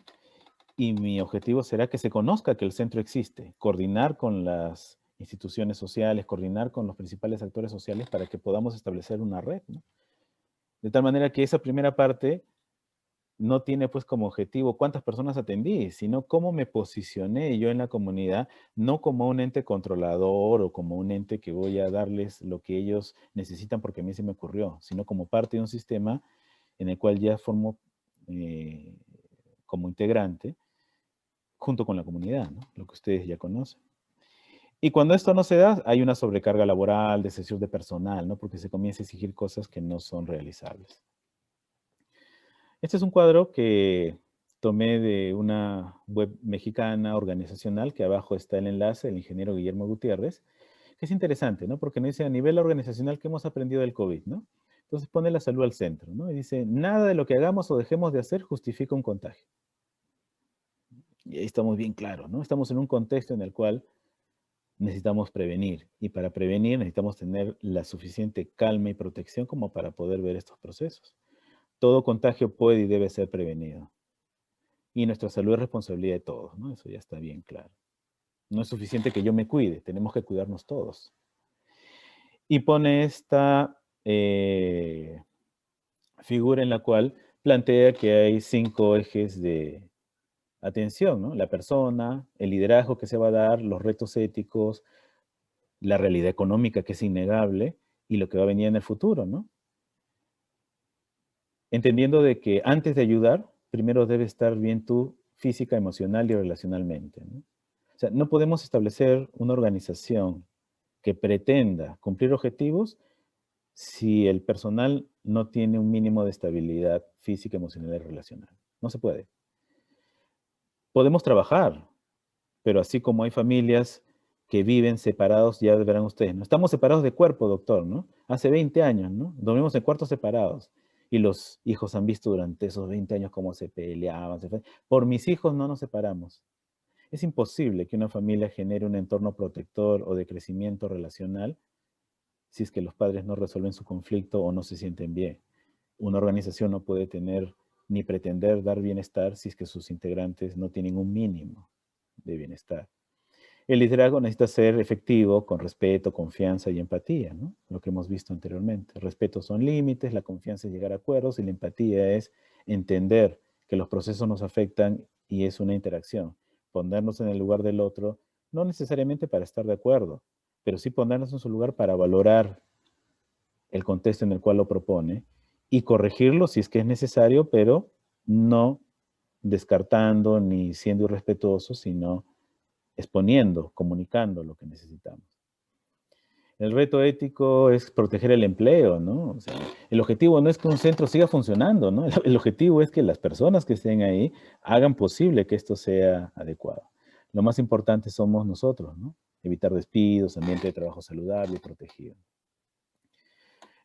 [SPEAKER 1] Y mi objetivo será que se conozca que el centro existe, coordinar con las instituciones sociales, coordinar con los principales actores sociales para que podamos establecer una red, ¿no? De tal manera que esa primera parte no tiene pues como objetivo cuántas personas atendí, sino cómo me posicioné yo en la comunidad, no como un ente controlador o como un ente que voy a darles lo que ellos necesitan porque a mí se me ocurrió, sino como parte de un sistema en el cual ya formo como integrante junto con la comunidad, ¿no? Lo que ustedes ya conocen. Y cuando esto no se da, hay una sobrecarga laboral, de excesión de personal, ¿no? Porque se comienza a exigir cosas que no son realizables. Este es un cuadro que tomé de una web mexicana organizacional, que abajo está el enlace del ingeniero Guillermo Gutiérrez, que es interesante, ¿no? Porque nos dice a nivel organizacional que hemos aprendido del COVID, ¿no? Entonces pone la salud al centro, ¿no? Y dice, nada de lo que hagamos o dejemos de hacer justifica un contagio. Y ahí estamos bien claros, ¿no? Estamos en un contexto en el cual necesitamos prevenir. Y para prevenir necesitamos tener la suficiente calma y protección como para poder ver estos procesos. Todo contagio puede y debe ser prevenido. Y nuestra salud es responsabilidad de todos, ¿no? Eso ya está bien claro. No es suficiente que yo me cuide, tenemos que cuidarnos todos. Y pone esta figura en la cual plantea que hay 5 ejes de atención, ¿no? La persona, el liderazgo que se va a dar, los retos éticos, la realidad económica que es innegable y lo que va a venir en el futuro, ¿no? Entendiendo de que antes de ayudar, primero debe estar bien tú física, emocional y relacionalmente, ¿no? O sea, no podemos establecer una organización que pretenda cumplir objetivos si el personal no tiene un mínimo de estabilidad física, emocional y relacional. No se puede. Podemos trabajar, pero así como hay familias que viven separados, ya verán ustedes, ¿no? Estamos separados de cuerpo, doctor, ¿no? Hace 20 años, ¿no? Dormimos en cuartos separados. Y los hijos han visto durante esos 20 años cómo se peleaban. Por mis hijos no nos separamos. Es imposible que una familia genere un entorno protector o de crecimiento relacional si es que los padres no resuelven su conflicto o no se sienten bien. Una organización no puede tener ni pretender dar bienestar si es que sus integrantes no tienen un mínimo de bienestar. El liderazgo necesita ser efectivo con respeto, confianza y empatía, ¿no? Lo que hemos visto anteriormente. El respeto son límites, la confianza es llegar a acuerdos y la empatía es entender que los procesos nos afectan y es una interacción. Ponernos en el lugar del otro, no necesariamente para estar de acuerdo, pero sí ponernos en su lugar para valorar el contexto en el cual lo propone y corregirlo si es que es necesario, pero no descartando ni siendo irrespetuoso, sino exponiendo, comunicando lo que necesitamos. El reto ético es proteger el empleo, ¿no? O sea, el objetivo no es que un centro siga funcionando, ¿no? El objetivo es que las personas que estén ahí hagan posible que esto sea adecuado. Lo más importante somos nosotros, ¿no? Evitar despidos, ambiente de trabajo saludable y protegido.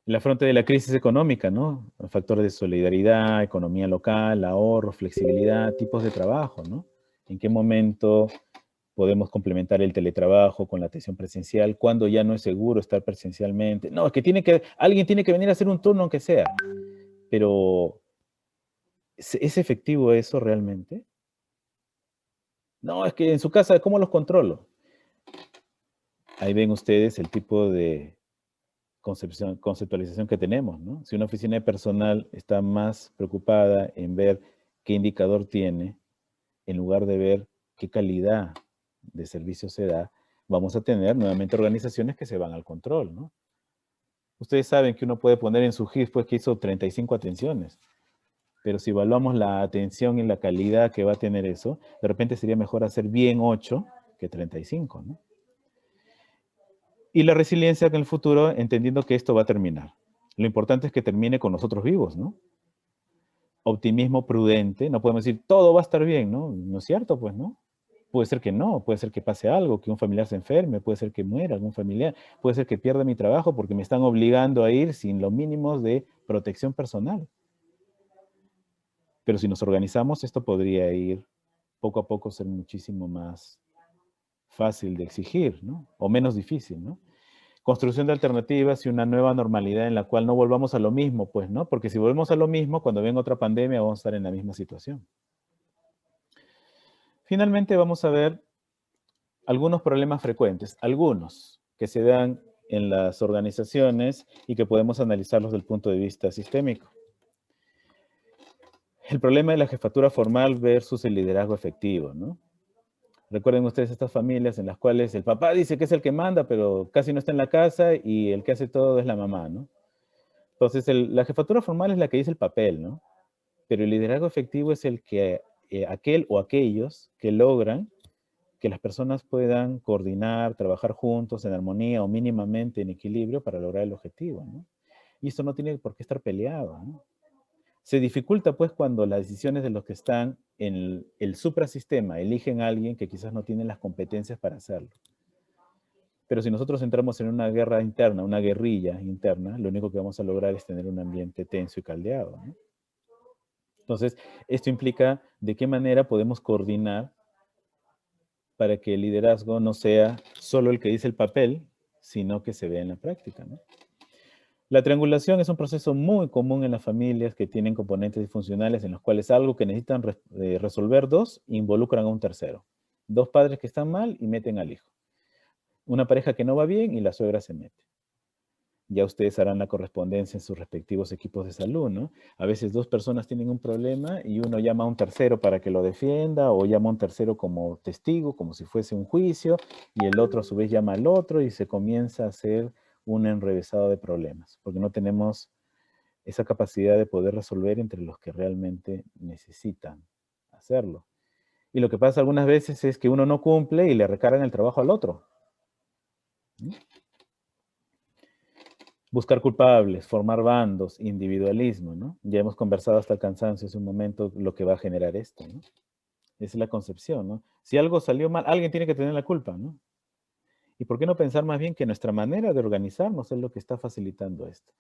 [SPEAKER 1] El afronte de la crisis económica, ¿no? Factores de solidaridad, economía local, ahorro, flexibilidad, tipos de trabajo, ¿no? ¿En qué momento podemos complementar el teletrabajo con la atención presencial? Cuando ya no es seguro estar presencialmente. No, es que alguien tiene que venir a hacer un turno aunque sea. Pero, ¿es efectivo eso realmente? No, es que en su casa, ¿cómo los controlo? Ahí ven ustedes el tipo de conceptualización que tenemos, ¿no? Si una oficina de personal está más preocupada en ver qué indicador tiene, en lugar de ver qué calidad de servicio se da, vamos a tener nuevamente organizaciones que se van al control, ¿no? Ustedes saben que uno puede poner en su GIF pues que hizo 35 atenciones, pero si evaluamos la atención y la calidad que va a tener eso, de repente sería mejor hacer bien 8 que 35, ¿no? Y la resiliencia en el futuro, entendiendo que esto va a terminar. Lo importante es que termine con nosotros vivos, ¿no? Optimismo prudente, no podemos decir todo va a estar bien, ¿no? No es cierto, pues, ¿no? Puede ser que no, puede ser que pase algo, que un familiar se enferme, puede ser que muera algún familiar, puede ser que pierda mi trabajo porque me están obligando a ir sin los mínimos de protección personal. Pero si nos organizamos, esto podría ir poco a poco ser muchísimo más fácil de exigir, ¿no? O menos difícil, ¿no? Construcción de alternativas y una nueva normalidad en la cual no volvamos a lo mismo, pues, ¿no? Porque si volvemos a lo mismo, cuando venga otra pandemia vamos a estar en la misma situación. Finalmente vamos a ver algunos problemas frecuentes, algunos que se dan en las organizaciones y que podemos analizarlos desde el punto de vista sistémico. El problema de la jefatura formal versus el liderazgo efectivo, ¿no? Recuerden ustedes estas familias en las cuales el papá dice que es el que manda, pero casi no está en la casa y el que hace todo es la mamá, ¿no? Entonces, la jefatura formal es la que dice el papel, ¿no? Pero el liderazgo efectivo es el que aquel o aquellos que logran que las personas puedan coordinar, trabajar juntos en armonía o mínimamente en equilibrio para lograr el objetivo, ¿no? Y esto no tiene por qué estar peleado, ¿no? Se dificulta pues cuando las decisiones de los que están en el suprasistema eligen a alguien que quizás no tiene las competencias para hacerlo. Pero si nosotros entramos en una guerra interna, una guerrilla interna, lo único que vamos a lograr es tener un ambiente tenso y caldeado, ¿no? Entonces, esto implica de qué manera podemos coordinar para que el liderazgo no sea solo el que dice el papel, sino que se vea en la práctica, ¿no? La triangulación es un proceso muy común en las familias que tienen componentes disfuncionales en los cuales algo que necesitan resolver dos involucran a un tercero. Dos padres que están mal y meten al hijo. Una pareja que no va bien y la suegra se mete. Ya ustedes harán la correspondencia en sus respectivos equipos de salud, ¿no? A veces dos personas tienen un problema y uno llama a un tercero para que lo defienda o llama a un tercero como testigo, como si fuese un juicio, y el otro a su vez llama al otro y se comienza a hacer un enrevesado de problemas, porque no tenemos esa capacidad de poder resolver entre los que realmente necesitan hacerlo. Y lo que pasa algunas veces es que uno no cumple y le recargan el trabajo al otro. ¿Sí? Buscar culpables, formar bandos, individualismo, ¿no? Ya hemos conversado hasta el cansancio hace un momento lo que va a generar esto, ¿no? Esa es la concepción, ¿no? Si algo salió mal, alguien tiene que tener la culpa, ¿no? ¿Y por qué no pensar más bien que nuestra manera de organizarnos es lo que está facilitando esto?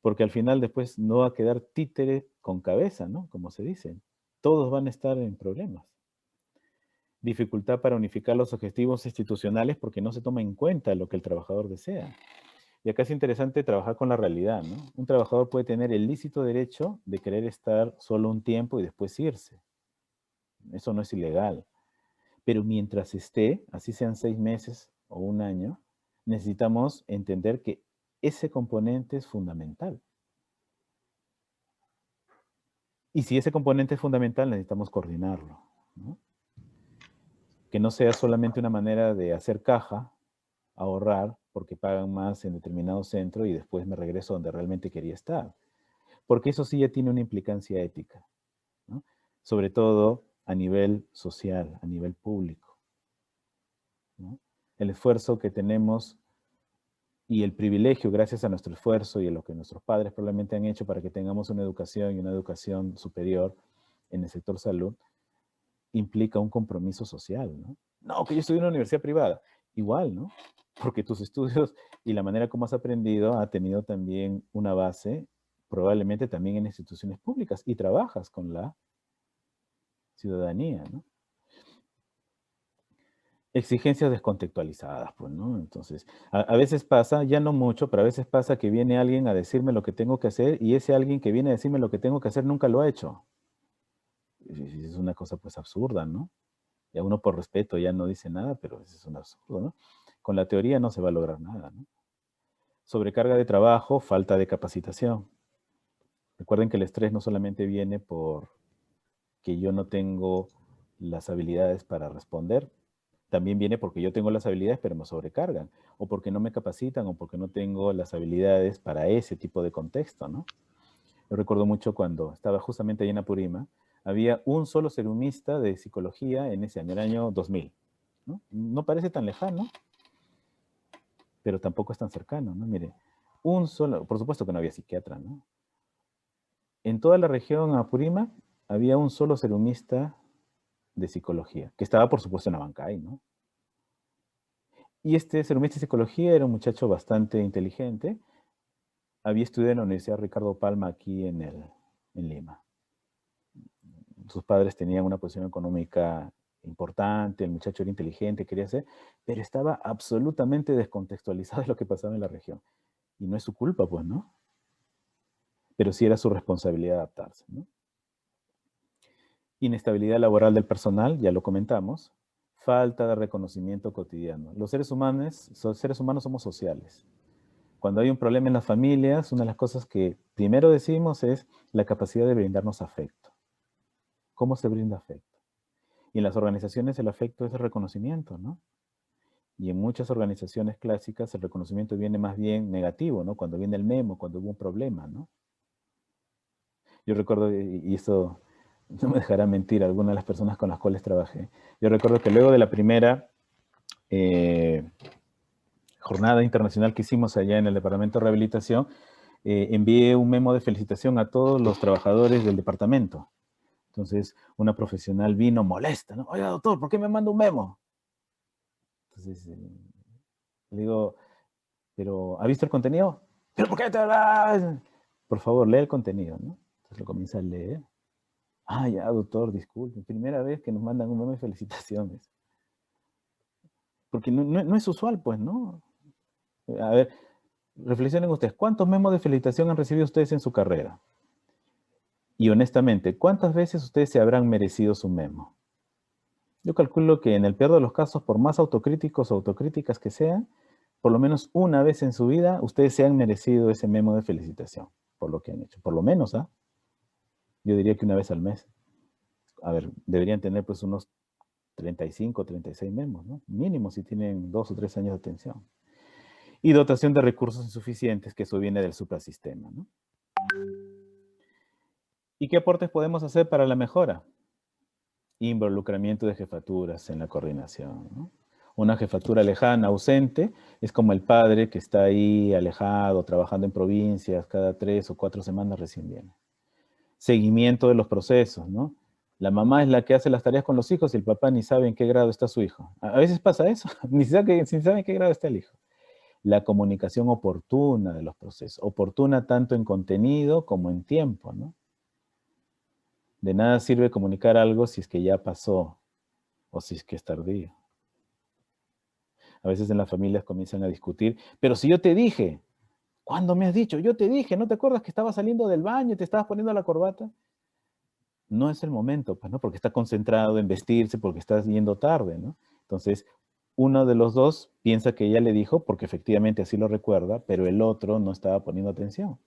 [SPEAKER 1] Porque al final después no va a quedar títere con cabeza, ¿no? Como se dice. Todos van a estar en problemas. Dificultad para unificar los objetivos institucionales porque no se toma en cuenta lo que el trabajador desea. Y acá es interesante trabajar con la realidad, ¿no? Un trabajador puede tener el lícito derecho de querer estar solo un tiempo y después irse. Eso no es ilegal. Pero mientras esté, así sean 6 meses o un año, necesitamos entender que ese componente es fundamental. Y si ese componente es fundamental, necesitamos coordinarlo, ¿no? Que no sea solamente una manera de hacer caja, ahorrar, porque pagan más en determinado centro y después me regreso donde realmente quería estar. Porque eso sí ya tiene una implicancia ética, ¿no? Sobre todo a nivel social, a nivel público, ¿no? El esfuerzo que tenemos y el privilegio, gracias a nuestro esfuerzo y a lo que nuestros padres probablemente han hecho para que tengamos una educación y una educación superior en el sector salud, implica un compromiso social, ¿no? No, que yo estudié en una universidad privada. Igual, ¿no? Porque tus estudios y la manera como has aprendido ha tenido también una base, probablemente también en instituciones públicas, y trabajas con la ciudadanía, ¿no? Exigencias descontextualizadas, pues, ¿no? Entonces, a veces pasa, ya no mucho, pero a veces pasa que viene alguien a decirme lo que tengo que hacer y ese alguien que viene a decirme lo que tengo que hacer nunca lo ha hecho. Y es una cosa pues absurda, ¿no? Ya uno por respeto ya no dice nada, pero eso es un absurdo, ¿no? Con la teoría no se va a lograr nada, ¿no? Sobrecarga de trabajo, falta de capacitación. Recuerden que el estrés no solamente viene por que yo no tengo las habilidades para responder, también viene porque yo tengo las habilidades pero me sobrecargan, o porque no me capacitan, o porque no tengo las habilidades para ese tipo de contexto, ¿no? Yo recuerdo mucho cuando estaba justamente ahí en Apurima, había un solo serumista de psicología en ese año, el año 2000, ¿no? No parece tan lejano, pero tampoco es tan cercano, ¿no? Mire, un solo, por supuesto que no había psiquiatra, ¿no? En toda la región Apurima había un solo serumista de psicología, que estaba por supuesto en Abancay, ¿no? Y este serumista de psicología era un muchacho bastante inteligente, había estudiado en la Universidad Ricardo Palma aquí en Lima. Sus padres tenían una posición económica importante, el muchacho era inteligente, quería hacer, pero estaba absolutamente descontextualizado de lo que pasaba en la región. Y no es su culpa, pues, ¿no? Pero sí era su responsabilidad adaptarse, ¿no? Inestabilidad laboral del personal, ya lo comentamos. Falta de reconocimiento cotidiano. Los seres humanos somos sociales. Cuando hay un problema en las familias, una de las cosas que primero decimos es la capacidad de brindarnos afecto. ¿Cómo se brinda afecto? Y en las organizaciones el afecto es el reconocimiento, ¿no? Y en muchas organizaciones clásicas el reconocimiento viene más bien negativo, ¿no? Cuando viene el memo, cuando hubo un problema, ¿no? Yo recuerdo, y esto no me dejará mentir alguna de las personas con las cuales trabajé. Yo recuerdo que luego de la primera jornada internacional que hicimos allá en el Departamento de Rehabilitación, envié un memo de felicitación a todos los trabajadores del departamento. Entonces, una profesional vino molesta, ¿no? Oiga, doctor, ¿por qué me manda un memo? Entonces, le digo, ¿pero ha visto el contenido? ¿Pero por qué te hablas? Por favor, lee el contenido, ¿no? Entonces lo comienza a leer. Ah, ya, doctor, disculpe. Primera vez que nos mandan un memo de felicitaciones. Porque no es usual, pues, ¿no? A ver, reflexionen ustedes. ¿Cuántos memos de felicitación han recibido ustedes en su carrera? Y honestamente, ¿cuántas veces ustedes se habrán merecido su memo? Yo calculo que en el peor de los casos, por más autocríticos o autocríticas que sean, por lo menos una vez en su vida, ustedes se han merecido ese memo de felicitación por lo que han hecho. Por lo menos, ¿ah? Yo diría que una vez al mes. A ver, deberían tener pues unos 35, 36 memos, ¿no? Mínimo si tienen 2 o 3 años de atención. Y dotación de recursos insuficientes, que eso viene del suprasistema, ¿no? ¿Y qué aportes podemos hacer para la mejora? Involucramiento de jefaturas en la coordinación, ¿no? Una jefatura lejana, ausente, es como el padre que está ahí alejado, trabajando en provincias, cada 3 o 4 semanas recién viene. Seguimiento de los procesos, ¿no? La mamá es la que hace las tareas con los hijos y el papá ni sabe en qué grado está su hijo. A veces pasa eso, ni sabe en qué grado está el hijo. La comunicación oportuna de los procesos, oportuna tanto en contenido como en tiempo, ¿no? De nada sirve comunicar algo si es que ya pasó o si es que es tardío. A veces en las familias comienzan a discutir, pero si yo te dije, ¿cuándo me has dicho? Yo te dije, ¿no te acuerdas que estabas saliendo del baño y te estabas poniendo la corbata? No es el momento, pues, ¿no? Porque está concentrado en vestirse, porque está yendo tarde, ¿no? Entonces, uno de los dos piensa que ella le dijo, porque efectivamente así lo recuerda, pero el otro no estaba poniendo atención.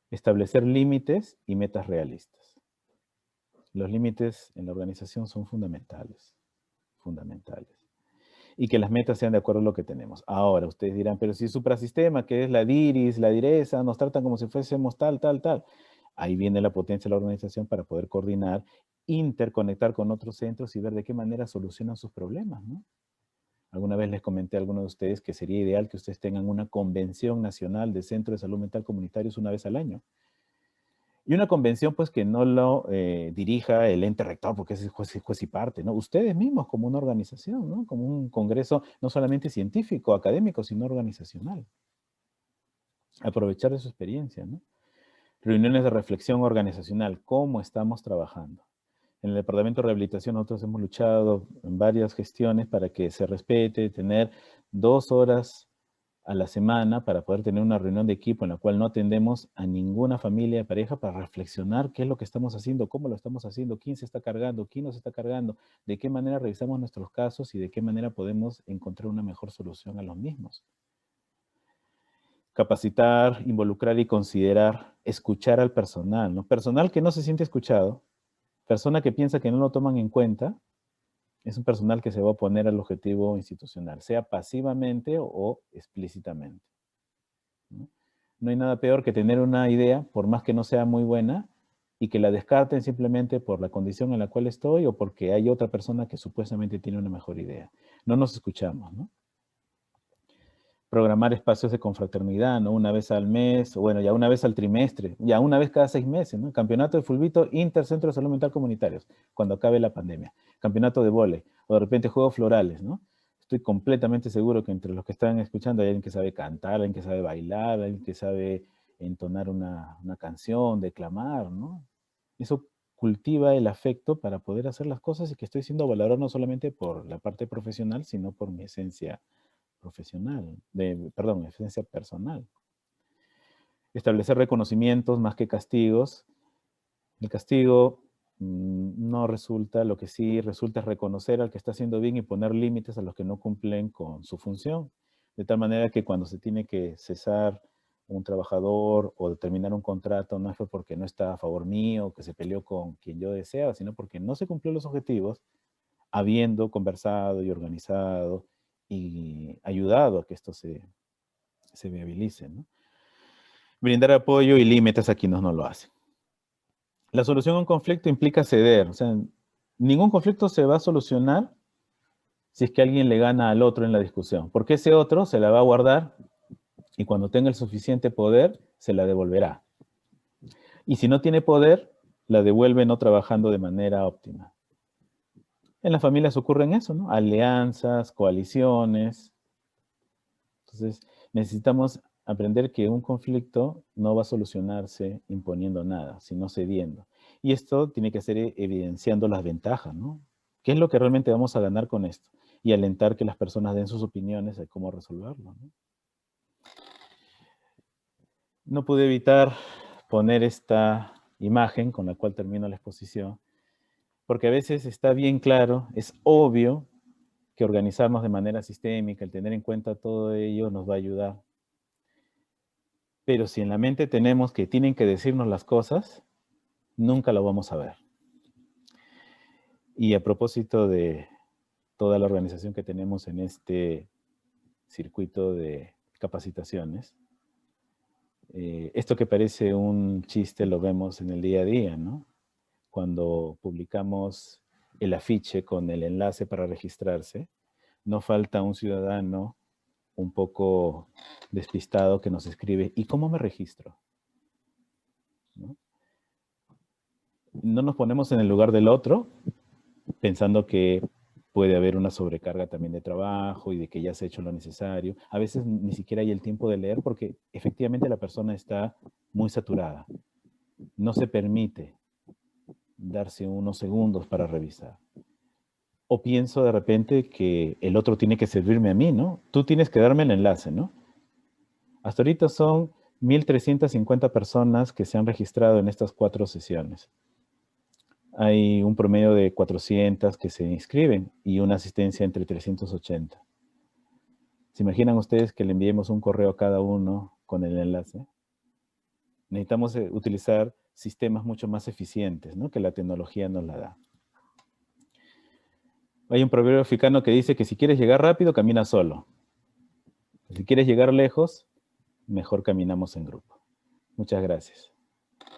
[SPEAKER 1] Establecer límites y metas realistas. Los límites en la organización son fundamentales, fundamentales. Y que las metas sean de acuerdo a lo que tenemos. Ahora, ustedes dirán, pero si es suprasistema, que es la DIRIS, la DIRESA, nos tratan como si fuésemos tal, tal, tal. Ahí viene la potencia de la organización para poder coordinar, interconectar con otros centros y ver de qué manera solucionan sus problemas, ¿no? Alguna vez les comenté a algunos de ustedes que sería ideal que ustedes tengan una convención nacional de centros de salud mental comunitarios una vez al año. Y una convención, pues, que no lo dirija el ente rector, porque ese es juez y parte, ¿no? Ustedes mismos como una organización, ¿no? Como un congreso no solamente científico, académico, sino organizacional. Aprovechar de su experiencia, ¿no? Reuniones de reflexión organizacional, ¿cómo estamos trabajando? En el Departamento de Rehabilitación nosotros hemos luchado en varias gestiones para que se respete, tener 2 horas a la semana para poder tener una reunión de equipo en la cual no atendemos a ninguna familia de pareja para reflexionar qué es lo que estamos haciendo, cómo lo estamos haciendo, quién se está cargando, quién nos está cargando, de qué manera revisamos nuestros casos y de qué manera podemos encontrar una mejor solución a los mismos. Capacitar, involucrar y considerar, escuchar al personal, ¿no? Personal que no se siente escuchado, persona que piensa que no lo toman en cuenta, es un personal que se va a oponer al objetivo institucional, sea pasivamente o explícitamente, ¿no? No hay nada peor que tener una idea, por más que no sea muy buena, y que la descarten simplemente por la condición en la cual estoy o porque hay otra persona que supuestamente tiene una mejor idea. No nos escuchamos, ¿no? Programar espacios de confraternidad, ¿no? Una vez al mes, o bueno, ya una vez al trimestre, ya una vez cada 6 meses, ¿no? Campeonato de fulbito intercentro de salud mental comunitarios, cuando acabe la pandemia. Campeonato de vóley, o de repente juegos florales, ¿no? Estoy completamente seguro que entre los que están escuchando hay alguien que sabe cantar, alguien que sabe bailar, alguien que sabe entonar una canción, declamar, ¿no? Eso cultiva el afecto para poder hacer las cosas y que estoy siendo valorado no solamente por la parte profesional, sino por mi esencia profesional, perdón, esencia personal. Establecer reconocimientos más que castigos. El castigo no resulta, lo que sí resulta es reconocer al que está haciendo bien y poner límites a los que no cumplen con su función. De tal manera que cuando se tiene que cesar un trabajador o terminar un contrato, no es porque no está a favor mío, que se peleó con quien yo deseaba, sino porque no se cumplió los objetivos, habiendo conversado y organizado y ayudado a que esto se viabilice, ¿no? Brindar apoyo y límites a quienes no lo hacen. La solución a un conflicto implica ceder. O sea, ningún conflicto se va a solucionar si es que alguien le gana al otro en la discusión, porque ese otro se la va a guardar y cuando tenga el suficiente poder, se la devolverá. Y si no tiene poder, la devuelve no trabajando de manera óptima. En las familias ocurren eso, ¿no? Alianzas, coaliciones. Entonces, necesitamos aprender que un conflicto no va a solucionarse imponiendo nada, sino cediendo. Y esto tiene que ser evidenciando las ventajas, ¿no? ¿Qué es lo que realmente vamos a ganar con esto? Y alentar que las personas den sus opiniones de cómo resolverlo, ¿no? No pude evitar poner esta imagen con la cual termino la exposición, porque a veces está bien claro, es obvio que organizarnos de manera sistémica, el tener en cuenta todo ello nos va a ayudar. Pero si en la mente tenemos que tienen que decirnos las cosas, nunca lo vamos a ver. Y a propósito de toda la organización que tenemos en este circuito de capacitaciones, esto que parece un chiste lo vemos en el día a día, ¿no? Cuando publicamos el afiche con el enlace para registrarse, no falta un ciudadano un poco despistado que nos escribe, ¿y cómo me registro? ¿No? No nos ponemos en el lugar del otro, pensando que puede haber una sobrecarga también de trabajo y de que ya se ha hecho lo necesario. A veces ni siquiera hay el tiempo de leer porque efectivamente la persona está muy saturada. No se permite darse unos segundos para revisar. O pienso de repente que el otro tiene que servirme a mí, ¿no? Tú tienes que darme el enlace, ¿no? Hasta ahorita son 1.350 personas que se han registrado en estas 4 sesiones. Hay un promedio de 400 que se inscriben y una asistencia entre 380. ¿Se imaginan ustedes que le enviemos un correo a cada uno con el enlace? Necesitamos utilizar sistemas mucho más eficientes, ¿no? Que la tecnología nos la da. Hay un proverbio africano que dice que si quieres llegar rápido, camina solo. Si quieres llegar lejos, mejor caminamos en grupo. Muchas gracias.